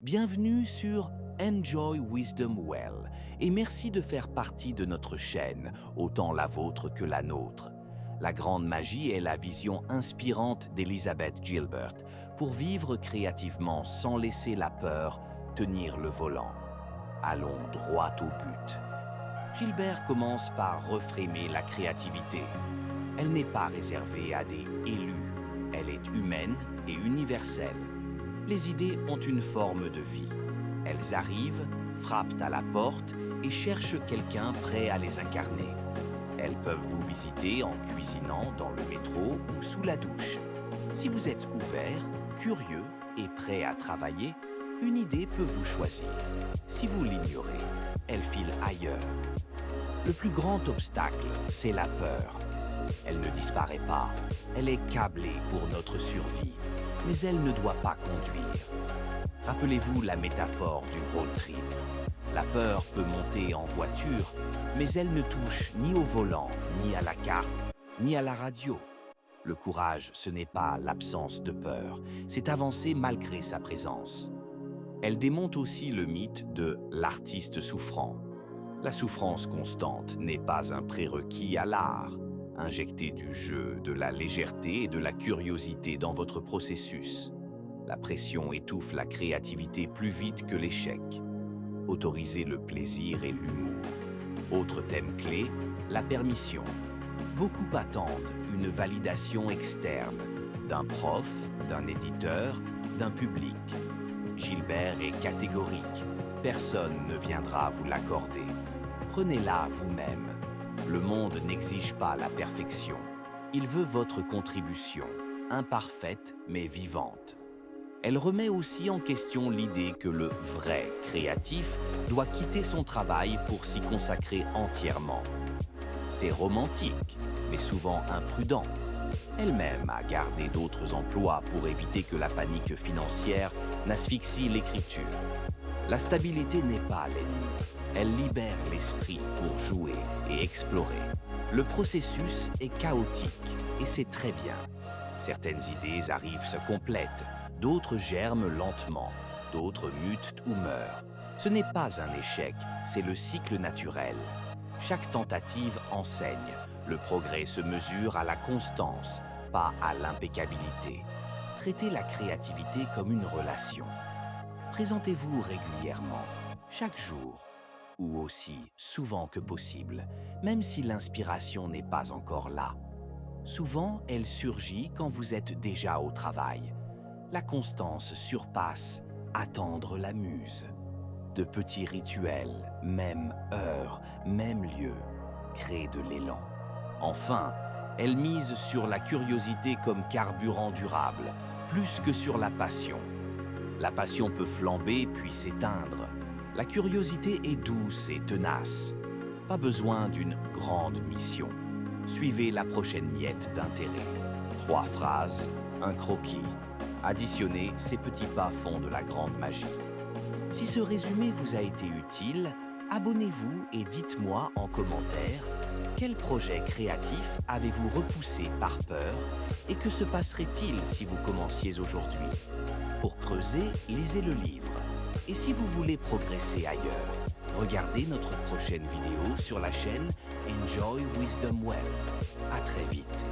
Bienvenue sur Enjoy Wisdom Well et merci de faire partie de notre chaîne, autant la vôtre que la nôtre. La grande magie est la vision inspirante d'Elizabeth Gilbert pour vivre créativement sans laisser la peur tenir le volant. Allons droit au but. Gilbert commence par reframer la créativité. Elle n'est pas réservée à des élus. Elle est humaine et universelle. Les idées ont une forme de vie. Elles arrivent, frappent à la porte et cherchent quelqu'un prêt à les incarner. Elles peuvent vous visiter en cuisinant dans le métro ou sous la douche. Si vous êtes ouvert, curieux et prêt à travailler, une idée peut vous choisir. Si vous l'ignorez, elle file ailleurs. Le plus grand obstacle, c'est la peur. Elle ne disparaît pas, elle est câblée pour notre survie, mais elle ne doit pas conduire. Rappelez-vous la métaphore du road trip. La peur peut monter en voiture, mais elle ne touche ni au volant, ni à la carte, ni à la radio. Le courage, ce n'est pas l'absence de peur, c'est avancer malgré sa présence. Elle démonte aussi le mythe de l'artiste souffrant. La souffrance constante n'est pas un prérequis à l'art. Injectez du jeu, de la légèreté et de la curiosité dans votre processus. La pression étouffe la créativité plus vite que l'échec. Autorisez le plaisir et l'humour. Autre thème clé, la permission. Beaucoup attendent une validation externe, d'un prof, d'un éditeur, d'un public. Gilbert est catégorique. Personne ne viendra vous l'accorder. Prenez-la vous-même. Le monde n'exige pas la perfection. Il veut votre contribution, imparfaite mais vivante. Elle remet aussi en question l'idée que le vrai créatif doit quitter son travail pour s'y consacrer entièrement. C'est romantique, mais souvent imprudent. Elle-même a gardé d'autres emplois pour éviter que la panique financière n'asphyxie l'écriture. La stabilité n'est pas l'ennemi. Elle libère l'esprit pour jouer et explorer. Le processus est chaotique et c'est très bien. Certaines idées arrivent, se complètent, d'autres germent lentement, d'autres mutent ou meurent. Ce n'est pas un échec, c'est le cycle naturel. Chaque tentative enseigne. Le progrès se mesure à la constance, pas à l'impeccabilité. Traitez la créativité comme une relation. Présentez-vous régulièrement, chaque jour, ou aussi souvent que possible, même si l'inspiration n'est pas encore là. Souvent, elle surgit quand vous êtes déjà au travail. La constance surpasse attendre la muse. De petits rituels, même heure, même lieu, créent de l'élan. Enfin, elle mise sur la curiosité comme carburant durable, plus que sur la passion. La passion peut flamber puis s'éteindre. La curiosité est douce et tenace. Pas besoin d'une grande mission. Suivez la prochaine miette d'intérêt. 3 phrases, un croquis. Additionnez, ces petits pas font de la grande magie. Si ce résumé vous a été utile, abonnez-vous et dites-moi en commentaire quel projet créatif avez-vous repoussé par peur et que se passerait-il si vous commenciez aujourd'hui? Pour creuser, lisez le livre. Et si vous voulez progresser ailleurs, regardez notre prochaine vidéo sur la chaîne Enjoy Wisdom Well. À très vite.